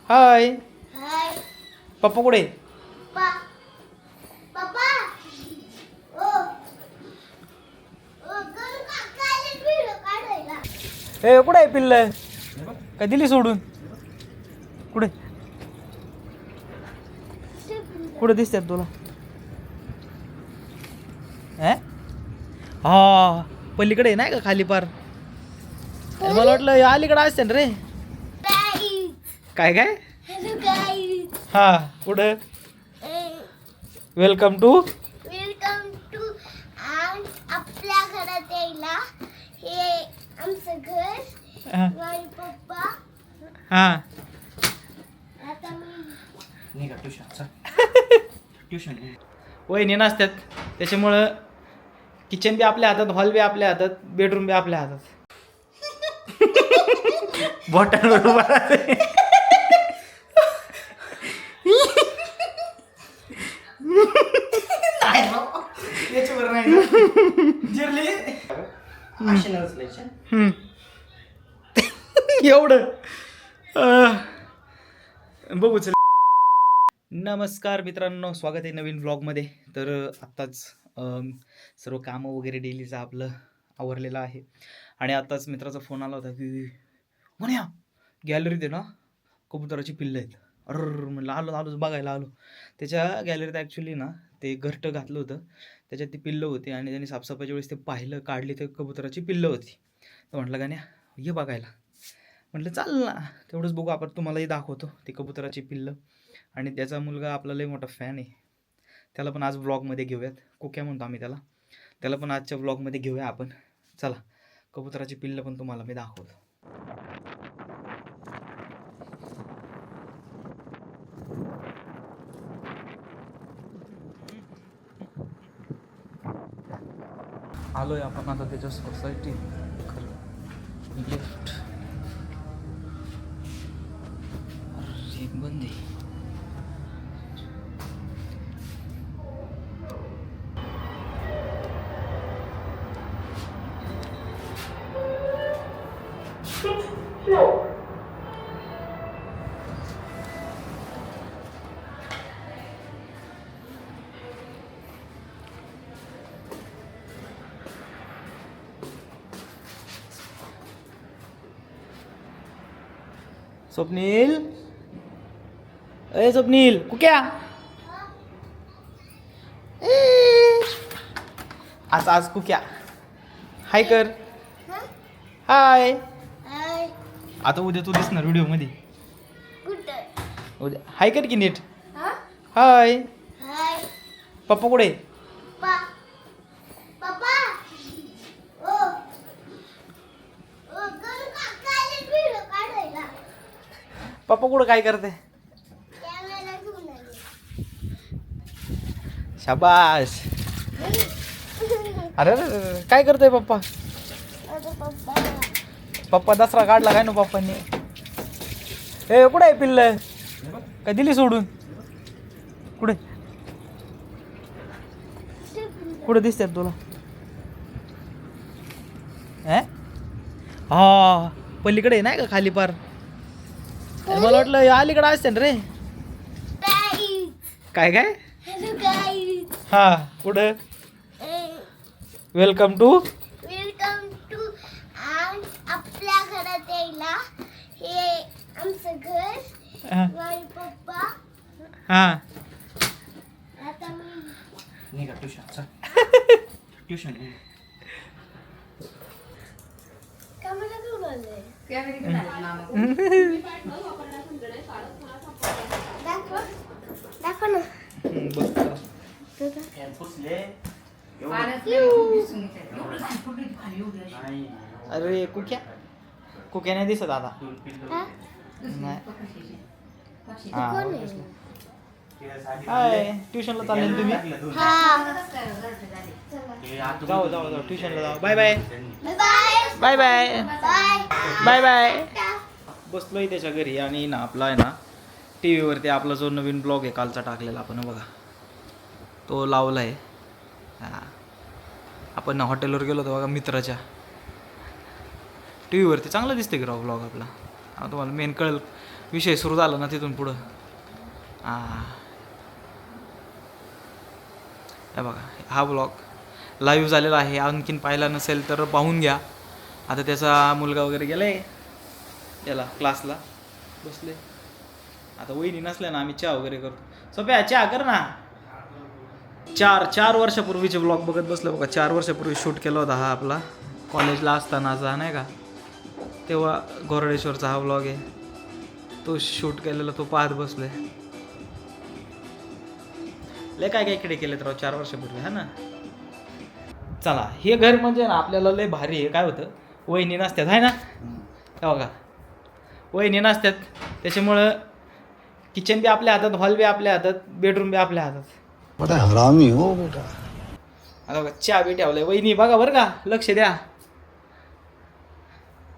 हाय. हाय पप्पा कुठे? पप्पा. पप्पा ओ ओ गण काकाले व्हिडिओ काढायला. ए कुठे आहे पिल्ल? काय दिली सोडून? कुठे कुठे दिसतात तुला? हा पलीकडे नाही का खाली पार? अरे मला वाटलं हे अलीकडे असते ना रे. गाईज काय काय? हॅलो गाईज हा कुठं? Welcome to. Welcome to. आज आपल्या घरात यायला हे आमचं घर. माझे पप्पा. हा आता मी ट्युशन वहिनी नसतात त्याच्यामुळं किचन बी आपल्या हातात, हॉल बी आपल्या हातात, बेडरूम बी आपल्या हातात. बॉटल उभा राहते. याच्यावर नाही ना. जिरली. एवढं बघू चल. नमस्कार मित्रांनो, स्वागत आहे नवीन व्लॉगमध्ये. तर आत्ताच सर्व कामं वगैरे डेलीचं आपलं आवरलेलं आहे आणि आत्ताच मित्राचा फोन आला होता की म्हण्या गॅलरीत आहे ना कबुतराची पिल्लं आहेत. म्हणलं आलो बघायला आलो. त्याच्या गॅलरीत ॲक्च्युली ना ते घरटं घातलं होतं, त्याच्यात ती पिल्लं होती आणि त्यांनी साफसफाईच्या वेळेस ते पाहिलं, काढली, ते कबुतराची पिल्लं होती. तर म्हटलं गाण्या ये बघायला. म्हटलं चाल ना, तेवढंच बघू आपण, तुम्हालाही दाखवतो ती कबुतराची पिल्लं. आणि त्याचा मुलगा आपला लय मोठा फॅन आहे, त्याला पण आज व्लॉगमध्ये घेऊयात. कुक्या म्हणतो आम्ही त्याला पण आजच्या व्लॉगमध्ये घेऊया आपण. चला कबुतराची पिल्लं पण तुम्हाला मी दाखवतो. आलोय आपण आता त्याच्या सोसायटी लिफ्ट. एक बंदी. स्वप्नील, अय स्वप्नील, कुक्या आज कुक्या हाय कर. हाय. हाय आता उद्या तू दिसणार व्हिडिओमध्ये. कुठं? उद्या हाय कर की नीट. हा हाय. हाय पप्पा कुठे? पप्पा. पप्पा ओ ओ गण काकाले व्हिडिओ काढायला. पप्पा कुठं काय करते? कॅमेरा घेऊन आले. शाबास. अरे काय करतोय पप्पा? अरे पप्पा पप्पा दसरा काढला काय ना पप्पांनी. ए कुठे आहे पिल्ल? काय दिली सोडून? कुठे कुठे दिसतात तुला? हा पलीकडे नाही का खाली पार? अरे मला वाटलं हे अलीकडे असते ना रे. गाईज काय काय? हॅलो गाईज हा कुठं? Welcome to. Welcome to. आज आपल्या घरात यायला हे आमचं घर. माझे पप्पा. हा आता मी ट्युशन कॅमेरा घेऊन आले. दाखव दाखव ना. अरे कुक्या नाही दिसत आता. हा? नाही. हा कोण आहे? हाय. ट्युशनला चालले ना तुम्ही? हा. जाऊ ट्युशनला जाऊ. Bye bye. Bye bye. Bye bye. Bye bye bye. बसलोय त्याच्या घरी आणि ना आपला आहे ना टी व्हीवरती आपला जो नवीन ब्लॉग आहे कालचा टाकलेला आपण बघा, तो लावला आहे. हां आपण हॉटेलवर गेलो होतो बघा मित्राच्या. टी व्हीवरती चांगलं दिसते की राव ब्लॉग आपला. तुम्हाला मेन कळेल विषय सुरू झाला ना तिथून पुढं. हे बघा हा ब्लॉग लाईव्ह झालेला आहे. आणखीन पाहिला नसेल तर पाहून घ्या. आता त्याचा मुलगा वगैरे गेला आहे याला क्लासला बसले. आता वहिनी नसल्या ना आम्ही चहा वगैरे करतो. सोप्या चहा कर ना. 4 वर्षापूर्वीचे ब्लॉग बघत बसलो बघा. 4 वर्षापूर्वी शूट केला होता हा आपला कॉलेजला असतानाचा नाही का. तेव्हा गोरडेश्वरचा हा ब्लॉग आहे. तो शूट केलेला तो पाहत बसलोय. लय काय काय इकडे केले तर 4 वर्षापूर्वी हा ना. चला हे घर म्हणजे ना आपल्याला लय भारी आहे. काय होतं वहिनी नसतात आहे ना. हे बघा वहिनी नसतात त्याच्यामुळं किचन बी आपल्या हातात, हॉल बी आपल्या हातात, बेडरूम बी आपल्या हातात. बड़ा हरामी हो बेटा. आता बघा चहा बी ठेवलाय. वहिनी बघा बरं का लक्ष द्या.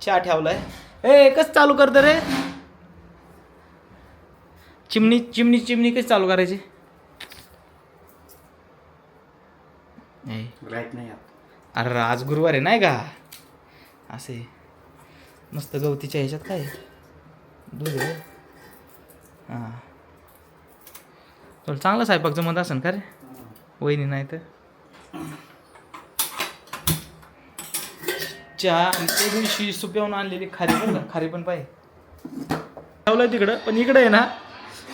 चहा ठेवलाय. ए कसं चालू करतं रे. चिमणी चिमणी चिमणी कशी चालू करायची. राईट नाही अरे आज गुरुवार आहे नाही का. असे मस्त गवतीच्या ह्याच्यात काय दूध आहे. हां तुला चांगला स्वयंपाक जमत असेल का रे. वहिनी नाही तर चहा आणि त्या दिवशी सुप्यावून आणलेली खारी बरं का. खारी पण पाहिजे ठेवलं तिकडं. पण इकडं आहे ना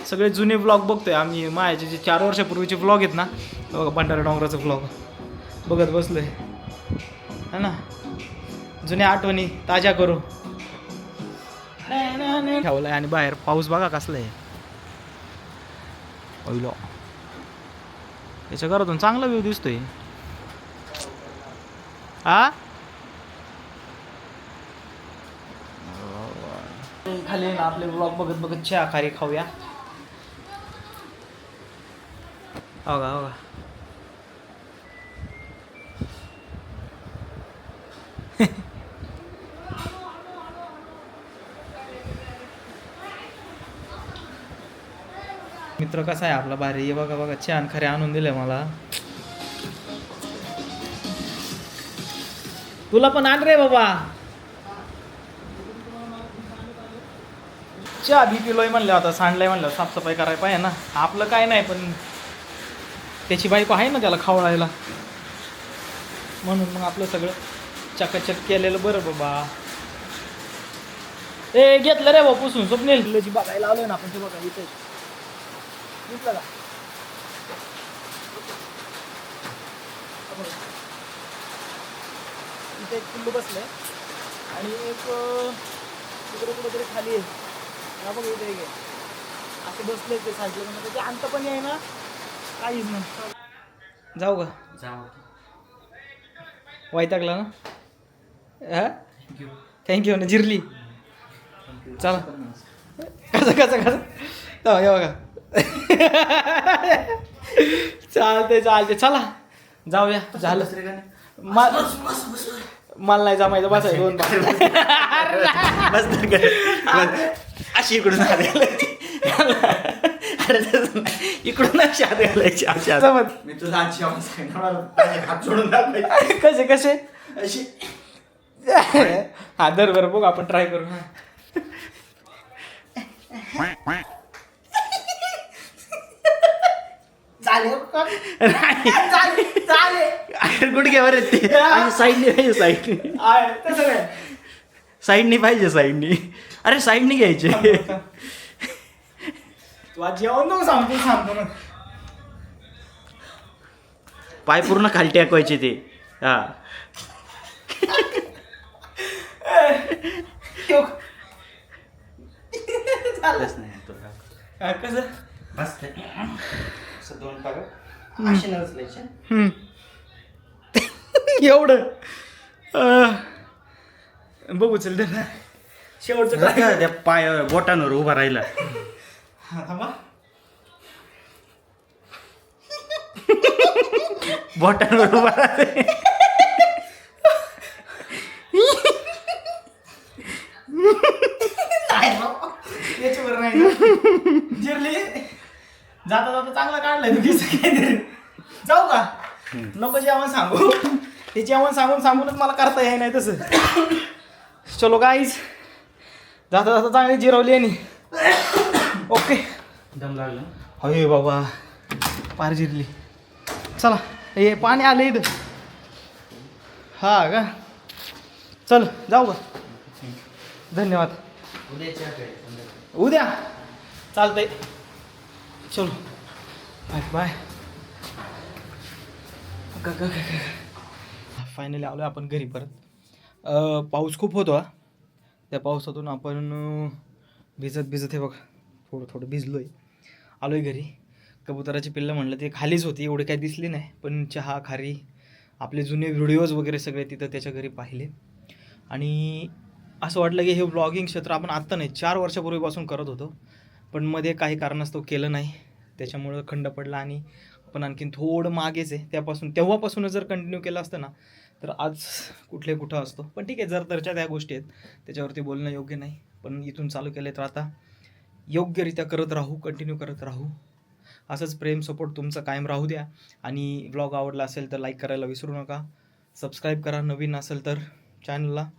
सगळे जुने ब्लॉग बघतोय आम्ही. माझ्याचे जे 4 वर्षापूर्वीचे ब्लॉग आहेत ना बघा. भंडारा डोंगराचा ब्लॉग बघत बसलोय है ना. जुन्या आठवणी ताज्या करू ठेवलाय. आणि बाहेर पाऊस बघा कसला आहे. ओइलो याच्या घरातून चांगला व्ह्यू दिसतोय. हा खाली ना आपले ब्लॉग बघत बघत चहा खारी खाऊया. हो का हो का. मित्र कसा आहे आपला भारी. हे बघा बघा छान खरे आणून दिले मला. तुला पण आण रे बाबा. चहा बी पिलोय म्हणलं आता सांडलाय म्हणलं साफसफाई करायला पाहिजे ना. आपलं काय नाही पण त्याची बायको आहे ना त्याला खावळायला म्हणून मग आपलं सगळं चकाचक केलेलं बरं बाबा. ए घेतलं रे बाबा पुसून. स्वप्नील जी बघायला आलोय ना आपण ते बघा इथे दिसलं का. इथे एक पिल्लू बसले आणि एक तिकडे कुठेतरी खाली आहे. हा बघ इथे एक असे बसले ते साईडला. म्हणजे ते अंत पण आहे ना काहीच नाही. जाऊ का जाऊ. वैतागला ना. हा थँक्यू ना जिरली. चला कसं हे बघा. चालते चला जाऊया. झालं मला नाही जमायचं बसाय 2 अशी इकडून इकडून अशी हात घालायची अशा. मी तुला आजची आवाज सांगणार हात सोडून दाखवायचे. कसे अशी. हा दर बरं बघ आपण ट्राय करू. गुडघ्यावर येते साईडनी पाहिजे. साईडनी पाहिजे साईडनी. अरे साईडनी घ्यायचे. तू आज जेवण नको सांगतो ना. पाय पूर्ण खाली टाकवायचे ते. हा चालच नाही कसं बस 2 टाका असे नसल्याचे. एवढं बघू चल तर शेवटचं त्या पाय बोटांवर उभा राहिला. थांबा. बोटांवर उभा राहिले. याच्यावर नाही जिरली. जाता जाता चांगला काढलाय तू. जाऊ का नको जेवण सांगू. ते जेवण सांगूनच मला करता येई नाही तसं. चलो गाईज जाता जाता चांगली जिरवली आणि ओके. दम लागला. अरे बाबा पार जिरली. चला हे पाणी आलं इथं. हा का चल जाऊ का. धन्यवाद. उद्या चालतंय. चलो बाय बाय. फायनली आलो आपण घरी परत. पाऊस खूप होतो. त्या पावसातून आपण भिजत हे बघा थोडं भिजलो आहे. आलो आहे घरी. कबुतराची पिल्लं म्हणलं ते खालीच होती, एवढे काही दिसली नाही, पण चहा खारी आपले जुने व्हिडिओज वगैरे सगळे तिथं त्याच्या घरी पाहिले. आणि असं वाटलं की हे ब्लॉगिंग क्षेत्र आपण आत्ता नाही 4 वर्षापूर्वीपासून करत होतो, पण मध्ये काही कारणास्तव केलं नाही, त्याच्यामुळं खंड पडला आणि आपण आणखीन थोडं मागेच आहे. तेव्हापासूनच जर कंटिन्यू केलं असतं ना तर आज कुठं असतो. पण ठीक आहे, जर तरच्या त्या गोष्टी आहेत त्याच्यावरती बोलणं योग्य नाही, पण इथून चालू केलं तर आता योग्यरित्या करत राहू, कंटिन्यू करत राहू. असंच प्रेम सपोर्ट तुमचं कायम राहू द्या. आणि व्लॉग आवडला असेल तर लाईक करायला विसरू नका. सबस्क्राईब करा, नवीन असेल तर चॅनलला